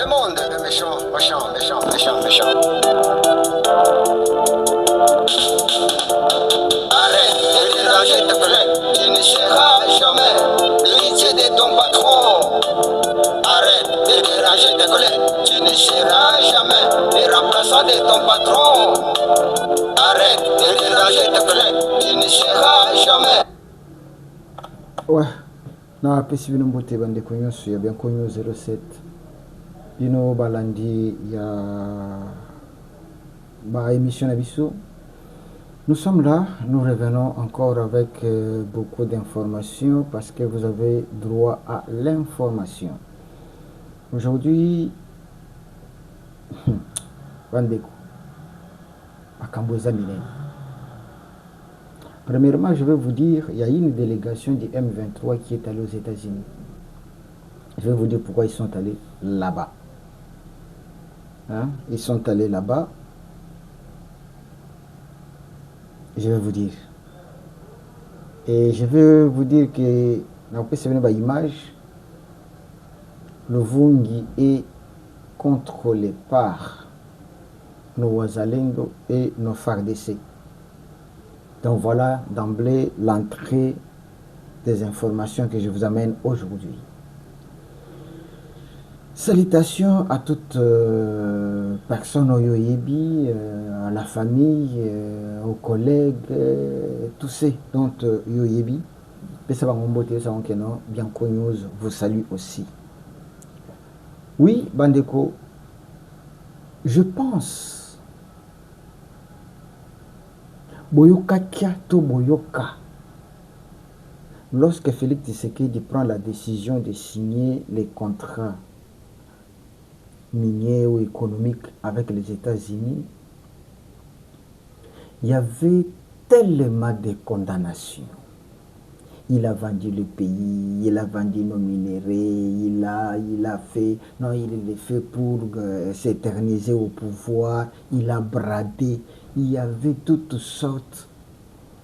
Ce monde est méchant, méchant, méchant, méchant, méchant. Arrête de déranger tes collègues, tu ne seras jamais l'héritier de ton patron. Arrête de déranger tes collègues, tu ne seras jamais le remplaçant de ton patron. Arrête de déranger tes collègues, tu ne seras jamais. Ouais, na pesi bino mbote bandeko nyonso ya bien konyo 07 bino balandi ya ba émission na biso. Nous sommes là, nous revenons encore avec beaucoup d'informations parce que vous avez droit à l'information. Aujourd'hui, bandeko akamboza minene. Premièrement, je vais vous dire, il y a une délégation du M23 qui est allée aux États-Unis. Je vais vous dire pourquoi ils sont allés là-bas. Hein? Ils sont allés là-bas. Je vais vous dire. Et je vais vous dire que, après c'est une image, le Vungi est contrôlé par nos Wazalendo et nos FARDC. Donc voilà d'emblée l'entrée des informations que je vous amène aujourd'hui. Salutations à toutes personnes au Yoyebi, à la famille, aux collègues, tous ceux dont Yoyebi, bien connu, vous salue aussi. Oui, Bandeko, je pense Boyoka Kiato Boyoka. Lorsque Félix Tshisekedi prend la décision de signer les contrats miniers ou économiques avec les États-Unis, il y avait tellement de condamnations. Il a vendu le pays, il a vendu nos minéraux, il a fait, non, il l'a fait pour s'éterniser au pouvoir, il a bradé. Il y avait toutes sortes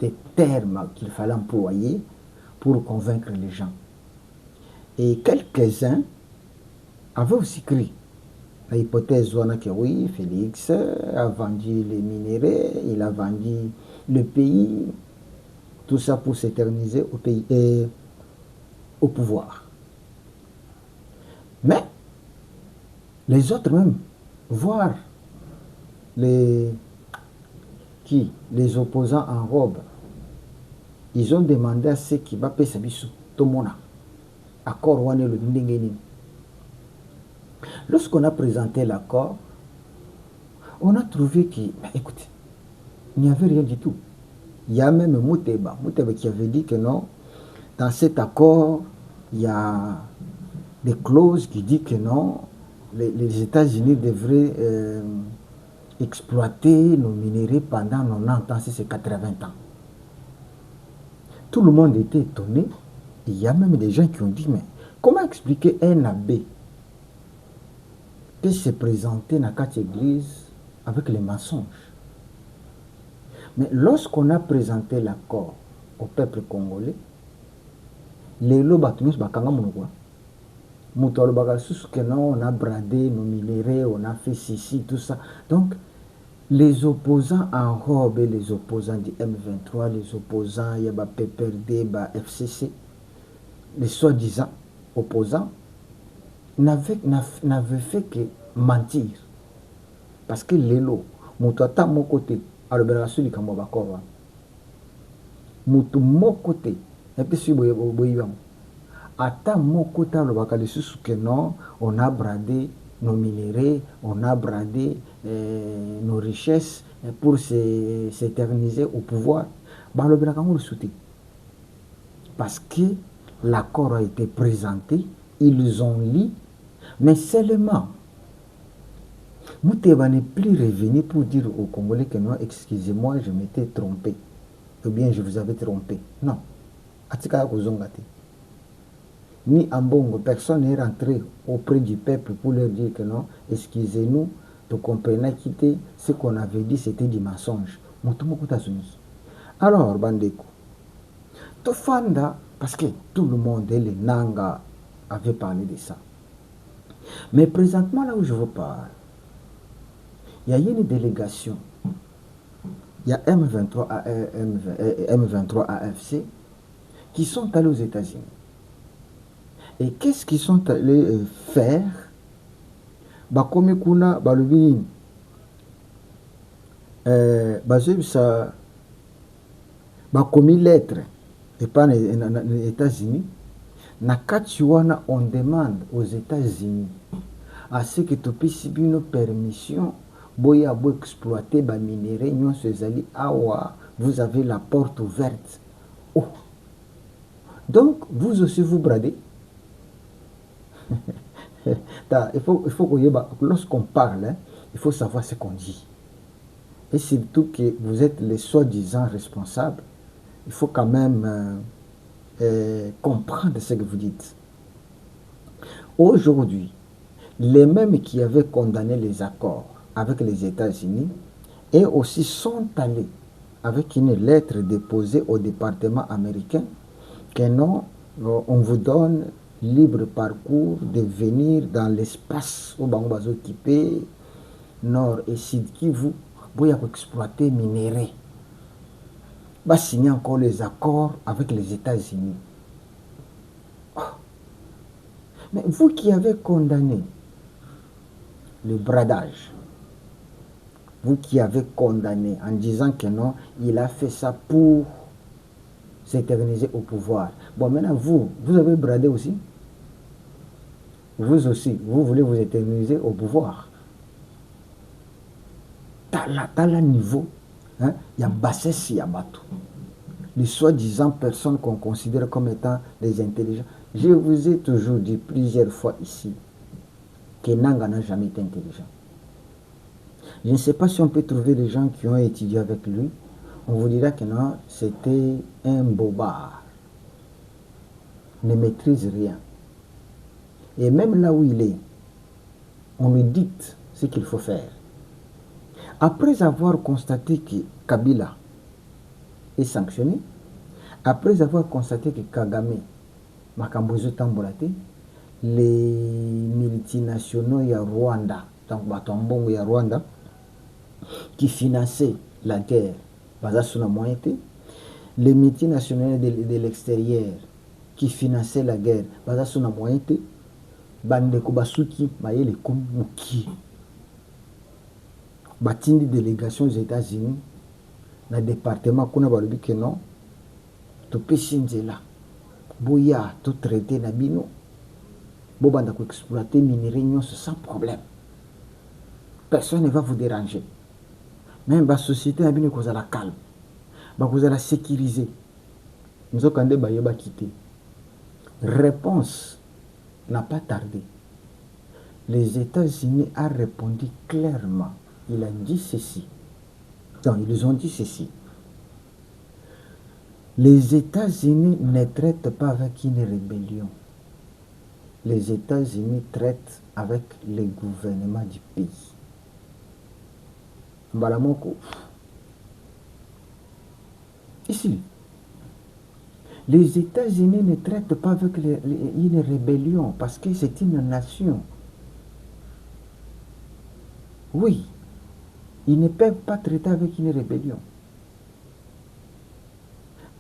de termes qu'il fallait employer pour convaincre les gens. Et quelques-uns avaient aussi cru. L'hypothèse que oui, Félix a vendu les minéraux, il a vendu le pays, tout ça pour s'éterniser au pays et au pouvoir. Mais les autres même, voire les opposants en robe, ils ont demandé à ceux qui va payer Sabisu, Tomona, accord Wane le Ndengeni. Lorsqu'on a présenté l'accord, on a trouvé que, écoutez, il n'y avait rien du tout. Il y a même Mouteba qui avait dit que non, dans cet accord, il y a des clauses qui disent que non, les États-Unis devraient exploiter nos minéraux pendant 90 ans, si c'est 80 ans. Tout le monde était étonné. Il y a même des gens qui ont dit, mais comment expliquer un abbé qui s'est présenté dans quatre églises avec les mensonges? Mais lorsqu'on a présenté l'accord au peuple congolais, les lobatounis bakanga monokwa. Moutolo bakasusu que non, on a bradé nos minéraux, on a fait ceci, tout ça. Donc, les opposants en robe et les opposants du M23, les opposants, il y a PPRD, FCC, les soi-disant opposants, n'avaient fait que mentir. Parce que les lots, moutouata mon côté, alors ben la suite comme bakora, moutou mon côté, et puis si boyang, ata mon côté le bakalisus que non, on a bradé nos minéraux, on a bradé nos richesses pour s'éterniser au pouvoir. Parce que l'accord a été présenté, ils ont lu, mais seulement, Mouteba n'est plus revenu pour dire aux Congolais que non, excusez-moi, je m'étais trompé, ou bien je vous avais trompé. Non. Ni en Bongo, personne n'est rentré auprès du peuple pour leur dire que non, excusez-nous, tu comprenez quitter ce qu'on avait dit, c'était du mensonge. Alors, Bandeko, Tofanda, parce que tout le monde et les Nanga avaient parlé de ça. Mais présentement, là où je vous parle, il y a une délégation. Il y a M23, M23 AFC qui sont allés aux États-Unis. Et qu'est-ce qu'ils sont allés faire? Bakomi kuna balubini ça bakomi lettre et pas les États-Unis. Na kati wana on demande aux États-Unis à ce que tu puisses une permission boya bo exploiter ba minerai nyonso ezali awa, vous avez la porte ouverte. Oh. Donc vous aussi vous bradez. il faut que lorsqu'on parle, hein, il faut savoir ce qu'on dit. Et surtout que vous êtes les soi-disant responsables, il faut quand même comprendre ce que vous dites. Aujourd'hui, les mêmes qui avaient condamné les accords avec les États-Unis et aussi sont allés avec une lettre déposée au département américain que non, on vous donne libre parcours de venir dans l'espace où vous va occuper nord et sud Kivu pour exploiter minerais. Va signer encore les accords avec les États-Unis. Oh. Mais vous qui avez condamné le bradage, vous qui avez condamné en disant que non, il a fait ça pour s'éterniser au pouvoir. Bon, maintenant, vous avez bradé aussi. Vous aussi, vous voulez vous éterniser au pouvoir. T'as le niveau, hein, il y a bassesse, il y a bateau. Les soi-disant personnes qu'on considère comme étant des intelligents. Je vous ai toujours dit plusieurs fois ici que Nanga n'a jamais été intelligent. Je ne sais pas si on peut trouver des gens qui ont étudié avec lui. On vous dira que non, c'était un bobard. Ne maîtrise rien. Et même là où il est, on lui dicte ce qu'il faut faire. Après avoir constaté que Kabila est sanctionné, après avoir constaté que Kagame, Makambozo Tambolate, les multinationaux ya Rwanda, donc Batombongo ya Rwanda, qui finançaient la guerre, les multinationaux de l'extérieur qui finançaient la guerre, Bandeko Basuki, Mayele Kumuki, Batindi délégation aux États-Unis, dans le département qu'on a dit que non, tu peux changer là. Boya, tout traité na bino. Bobanda ko exploiter minerai sans problème. Personne ne va vous déranger. Même la société na bino kozala calme. Ba kozala sécurisé. Nous avons kande ba yeba quitter. Réponse n'a pas tardé. Les États-Unis ont répondu clairement. Il a dit ceci. Non, ils ont dit ceci. Les États-Unis ne traitent pas avec une rébellion. Les États-Unis traitent avec le gouvernement du pays. Mbalamoko. Ici. Les États-Unis ne traitent pas avec une rébellion parce que c'est une nation. Oui. Ils ne peuvent pas traiter avec une rébellion.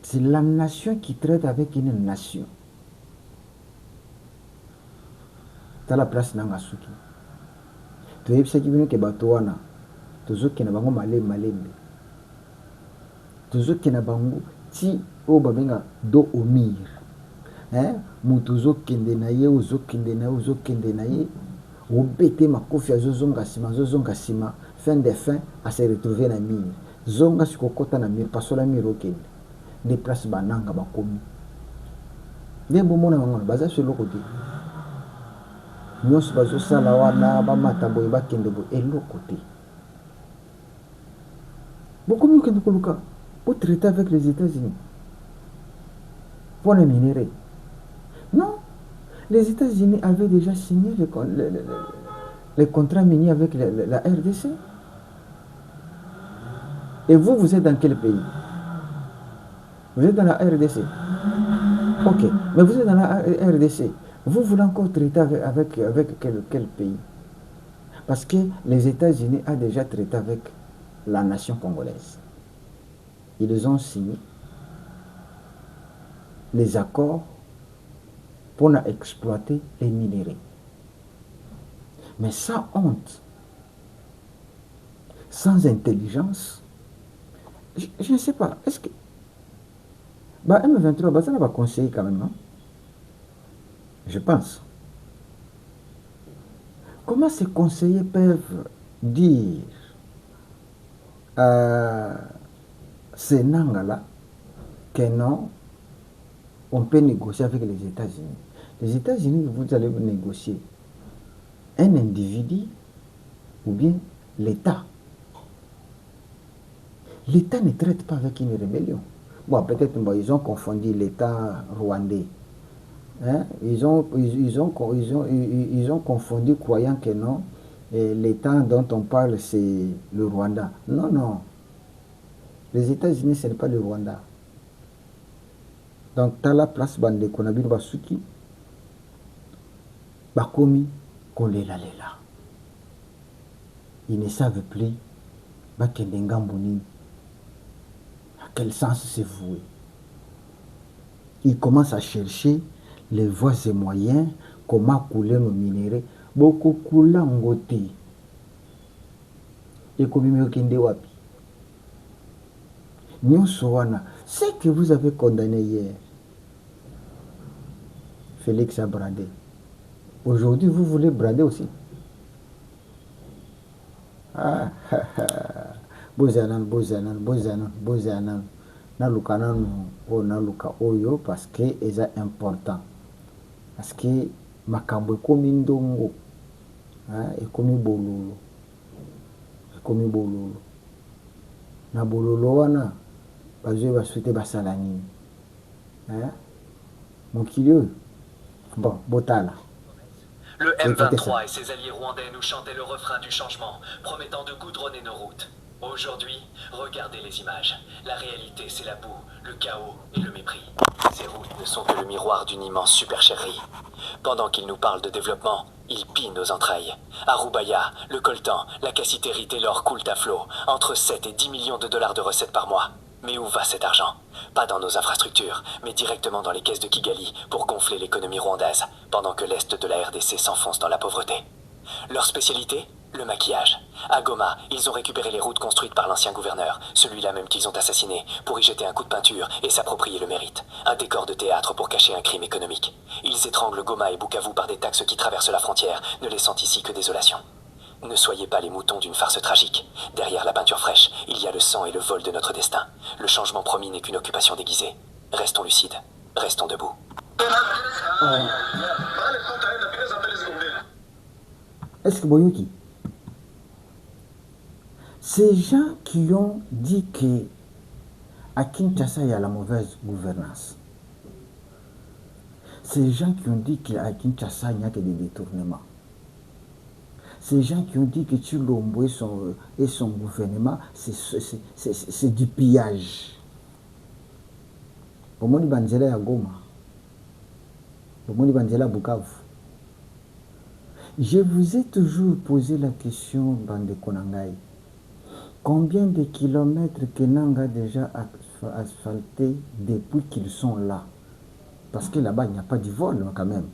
C'est la nation qui traite avec une nation. C'est la place Nangasuki. Tu sais ce qui veut que Batouana, tu sais que Nabango Malembe, tu sais que Nabango ti o babenga do omir. Mutuzo kende na ye, uzo kende na ye, uzo kende na ye, obete makofi azozonga sima, fin de fin, à se retrouver na mire. Zonga sikokota na mire, pasola mire okende. Des places bananga bakomi. Ndembo mona ngona baza sur le côté. Nyos bazo sala wana ba matambo ba kende bo elo côté. Beaucoup mieux que nous pour traiter avec les États-Unis. Pour les minerais. Non. Les États-Unis avaient déjà signé les contrats miniers avec la RDC. Et vous êtes dans quel pays? Vous êtes dans la RDC. Ok. Mais vous êtes dans la RDC. Vous voulez encore traiter avec quel pays? Parce que les États-Unis ont déjà traité avec la nation congolaise. Ils ont signé les accords pour exploiter les minéraux. Mais sans honte, sans intelligence, je ne sais pas, est-ce que... Bah, M23, bah, ça va conseiller quand même, non? Je pense. Comment ces conseillers peuvent dire à ces Nangala que non, on peut négocier avec les États-Unis? Les États-Unis, vous allez négocier un individu ou bien l'État. L'État ne traite pas avec une rébellion. Bon, peut-être bon, ils ont confondu l'État rwandais. Hein? Ils ont confondu croyant que non, l'État dont on parle c'est le Rwanda. Non, non. Les États-Unis, ce n'est pas le Rwanda. Donc, dans la place, bande Konabir Basuki, Bakomi, Kolela Lela. Ils ne savent plus, Bakendengamboni, à quel sens c'est voué. Ils commencent à chercher les voies et moyens, comment couler nos minéraux. Beaucoup coulent en côté. Et comme il wapi. Ce que vous avez condamné hier, Félix a bradé. Aujourd'hui, vous voulez brader aussi. Ah, Bozanan. Naluka nanu o naluka oyo parce que c'est important. Parce que makambo ekomi ndongo, ekomi bololo. Ekomi bololo. Na bololo wana bazwe basouete basala nini. Mokili oyo. Bon, botala. Le M23 et ses alliés rwandais nous chantaient le refrain du changement, promettant de goudronner nos routes. Aujourd'hui, regardez les images. La réalité, c'est la boue, le chaos et le mépris. Ces routes ne sont que le miroir d'une immense supercherie. Pendant qu'ils nous parlent de développement, ils pillent nos entrailles. À Roubaïa, le coltan, la cassitérite et l'or coulent à flot, entre 7 et 10 millions de dollars de recettes par mois. Mais où va cet argent? Pas dans nos infrastructures, mais directement dans les caisses de Kigali pour gonfler l'économie rwandaise, pendant que l'Est de la RDC s'enfonce dans la pauvreté. Leur spécialité? Le maquillage. À Goma, ils ont récupéré les routes construites par l'ancien gouverneur, celui-là même qu'ils ont assassiné, pour y jeter un coup de peinture et s'approprier le mérite. Un décor de théâtre pour cacher un crime économique. Ils étranglent Goma et Bukavu par des taxes qui traversent la frontière, ne laissant ici que désolation. Ne soyez pas les moutons d'une farce tragique. Derrière la peinture fraîche, il y a le sang et le vol de notre destin. Le changement promis n'est qu'une occupation déguisée. Restons lucides. Restons debout. Est-ce que Boyoki? Ces gens qui ont dit que à Kinshasa il y a la mauvaise gouvernance. Ces gens qui ont dit qu'à Kinshasa il n'y a que des détournements. Ces gens qui ont dit que Tshilombo et son gouvernement, c'est du pillage. Bomoni Banzela ya Goma. Bomoni Banzela Bukavu. Je vous ai toujours posé la question, Bande Konangai. Combien de kilomètres que Nanga a déjà asphalté depuis qu'ils sont là? Parce que là-bas, il n'y a pas de vol quand même.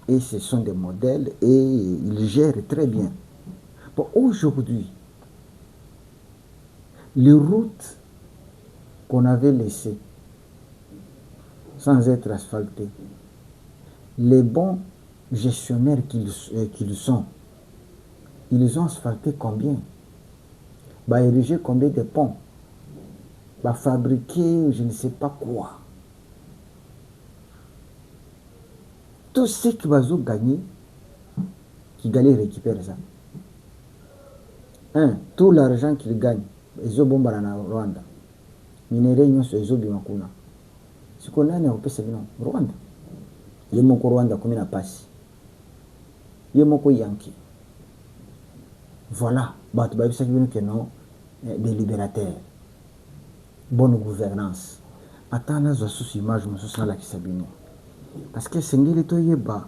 Et ce sont des modèles et ils gèrent très bien. Bon, aujourd'hui, les routes qu'on avait laissées sans être asphaltées, les bons gestionnaires qu'ils sont, ils ont asphalté combien? Bah, ériger combien de ponts? Bah, fabriquer je ne sais pas quoi. Tous ceux qui vont gagner, Kigali récupère ça. Tout l'argent qu'ils gagnent, ils ont bombé en Rwanda. Minéraux, ils ont bimakuna. Ce qu'on a, c'est Rwanda. Il y a mon Rwanda comme il a passé. Il y a mon Yankee. Voilà. Bah, tu vas dire que non, des libérateurs. Bonne gouvernance. Attends, là, je suis image, je suis là qui s'abîme. Parce que sengeli toyeba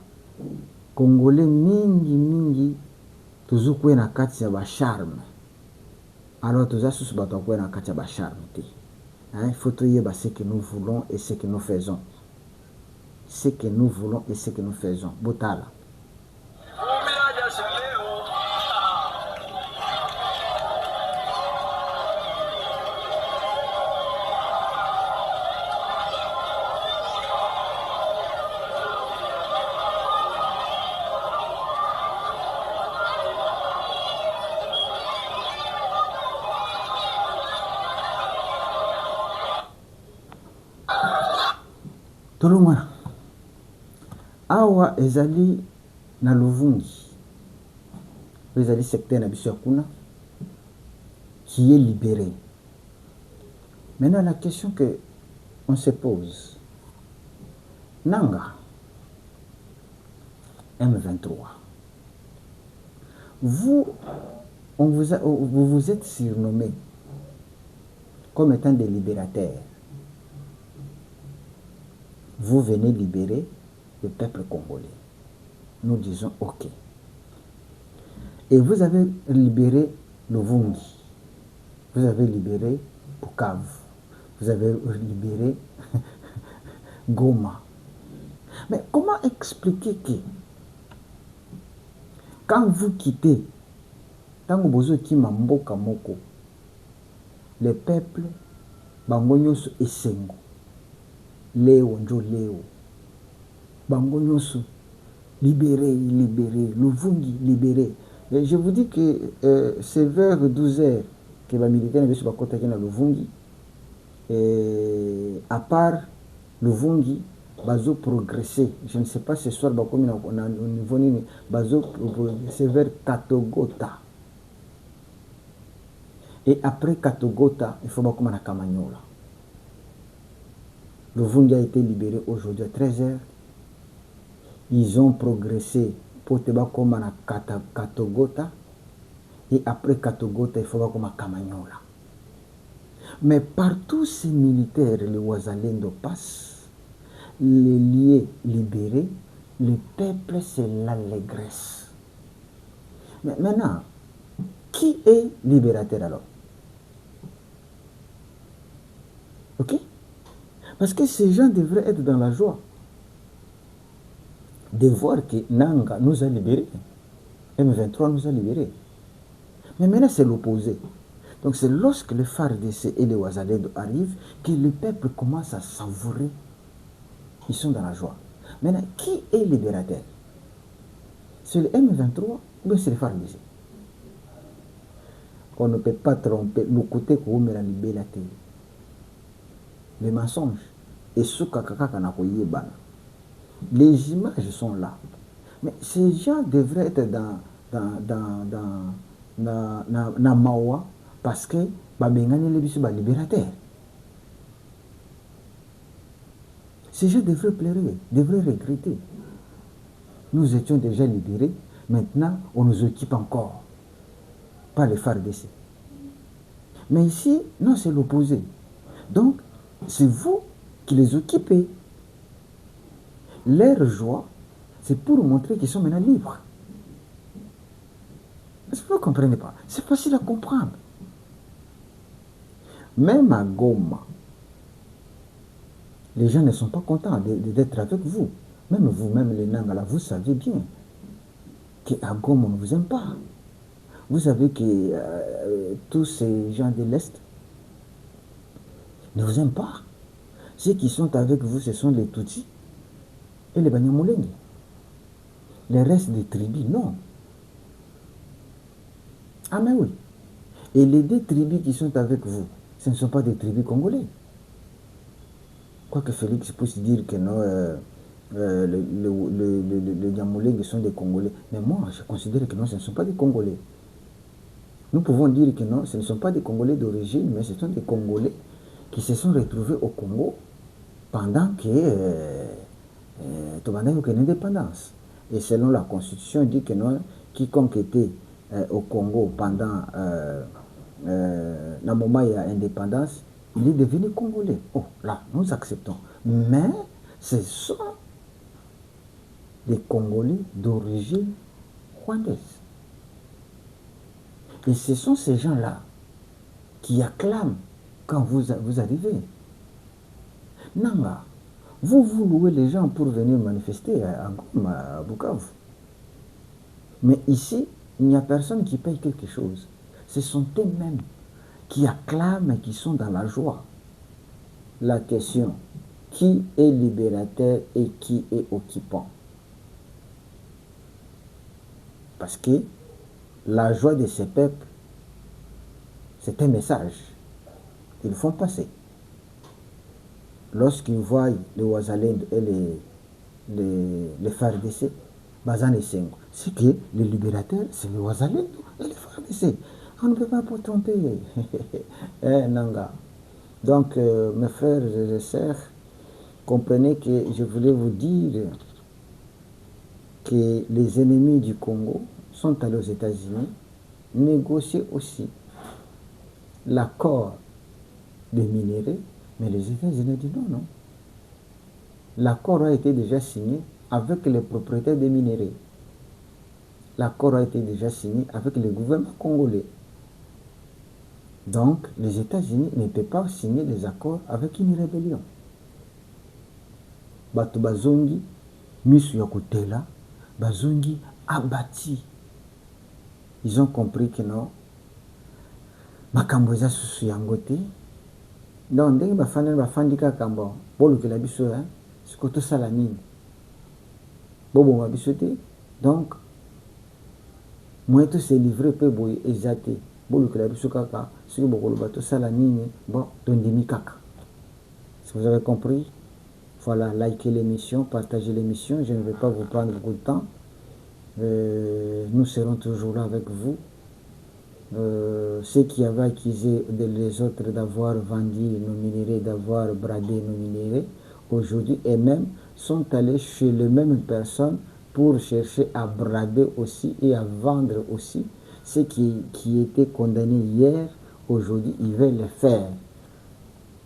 Congolais mingi toujours kuwe na kati ya charme. Alors toza susu bato kuwe na kati ya charme te. Il faut toyeba ce que nous voulons et ce que nous faisons. Ce que nous voulons et ce que nous faisons. Botala. Tolongwana awa ezali na Luvungi, ezali secteur na biso ya kuna qui est libéré. Maintenant la question que on se pose, Nanga M23, vous vous êtes surnommé comme étant des libérateurs. Vous venez libérer le peuple congolais. Nous disons OK. Et vous avez libéré Luvungi. Vous avez libéré Bukavu. Vous avez libéré Goma. Mais comment expliquer que quand vous quittez, tango bozo kima mboka moko, le peuple bango nyonso esengo. Léo, bango nyonso libéré, Luvungi libéré. Et je vous dis que c'est vers 12h que les militaires ne sont pas contactés dans Luvungi. À part Luvungi, bazo progresser. Je ne sais pas ce soir, comme on a au niveau nini, bazo progresser vers Katogota. Et après Katogota, il faut pas comme on a Kamanyola. Luvungi a été libéré aujourd'hui à 13h. Ils ont progressé pour te battre comme à Katogota. Et après Katogota, il faut voir comme à Kamanyola. Mais partout ces militaires, les Wazalendo passent, les liés libérés, le peuple c'est l'allégresse. Mais maintenant, qui est libérateur alors? Ok? Parce que ces gens devraient être dans la joie de voir que Nanga nous a libérés, M23 nous a libérés. Mais maintenant c'est l'opposé. Donc c'est lorsque les FARDC et les Wazalendo arrivent que le peuple commence à savourer. Ils sont dans la joie. Maintenant, qui est libérateur? C'est le M23 ou bien c'est les FARDC? On ne peut pas tromper le côté qu'on met la libérateur. Les mensonges. Et ce les images sont là. Mais ces gens devraient être dans Mawa parce que Babengani les bisu libérateur. Ces gens devraient pleurer, devraient regretter. Nous étions déjà libérés, maintenant on nous occupe encore. Pas les FARDC. Mais ici, non, c'est l'opposé. Donc, c'est vous qui les occupez. Leur joie, c'est pour montrer qu'ils sont maintenant libres. Est-ce que vous ne comprenez pas? C'est facile à comprendre. Même à Goma, les gens ne sont pas contents d'être avec vous. Même vous-même, les Nangala, vous savez bien qu'à Goma, on ne vous aime pas. Vous savez que tous ces gens de l'Est ne vous aiment pas. Ceux qui sont avec vous, ce sont les Tutsis et les Banyamulenge. Les restes des tribus, non. Ah mais oui. Et les deux tribus qui sont avec vous, ce ne sont pas des tribus congolais. Quoique Félix puisse dire que non, les Nyamulenge sont des Congolais. Mais moi, je considère que non, ce ne sont pas des Congolais. Nous pouvons dire que non, ce ne sont pas des Congolais d'origine, mais ce sont des Congolais qui se sont retrouvés au Congo pendant que l'indépendance. Et selon la Constitution, dit que non, quiconque était au Congo pendant le moment de l'indépendance, il est devenu Congolais. Oh, là, nous acceptons. Mais ce sont des Congolais d'origine rwandaise. Et ce sont ces gens-là qui acclament quand vous arrivez. Nanga, vous louez les gens pour venir manifester à Goma, à Bukavu. Mais ici, il n'y a personne qui paye quelque chose. Ce sont eux-mêmes qui acclament et qui sont dans la joie. La question, qui est libérateur et qui est occupant? Parce que la joie de ces peuples, c'est un message qu'ils font passer. Lorsqu'ils voient les Ouazalènes et les FARDC, c'est que les libérateurs, c'est les Ouazalènes et les FARDC. On ne peut pas tromper. Nanga. Donc, mes frères et sœurs, comprenez que je voulais vous dire que les ennemis du Congo sont allés aux États-Unis négocier aussi l'accord des minéraux, mais les États-Unis ont dit non, non. L'accord a été déjà signé avec les propriétaires des minéraux. L'accord a été déjà signé avec le gouvernement congolais. Donc, les États-Unis ne peuvent pas signer des accords avec une rébellion. Bato bazongi, misu yokotela, bazongi abati. Ils ont compris que non, makambo eza susu yango te. Donc, ndenge bafandi kaka mbo, bolukela biso, siko tosala nini. Boboma biso te. Donc, moi tout se livrer pe boye eza te. Bolukela biso kaka, siko bokoloba tosala nini, bon, tondimi kaka. Si vous avez compris, voilà, likez l'émission, partagez l'émission. Je ne vais pas vous prendre beaucoup de temps. Nous serons toujours là avec vous. Ceux qui avaient accusé les autres d'avoir vendu nos minéraux, d'avoir bradé nos minéraux, aujourd'hui eux-mêmes sont allés chez les mêmes personnes pour chercher à brader aussi et à vendre aussi. Ceux qui étaient condamnés hier, aujourd'hui ils veulent le faire.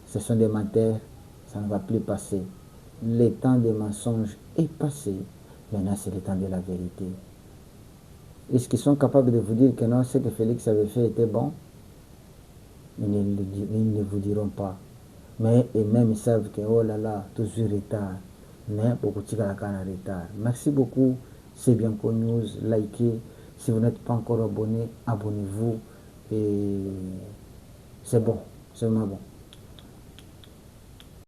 Ce sont des menteurs, ça ne va plus passer. Le temps des mensonges est passé. Maintenant, c'est le temps de la vérité. Est-ce qu'ils sont capables de vous dire que non, ce que Félix avait fait était bon? Ils ne vous diront pas. Mais eux-mêmes, ils savent que, oh là là, toujours retard. Mais beaucoup de retard. Merci beaucoup. C'est bien connu. Likez. Si vous n'êtes pas encore abonné, abonnez-vous. Et c'est bon. C'est vraiment bon.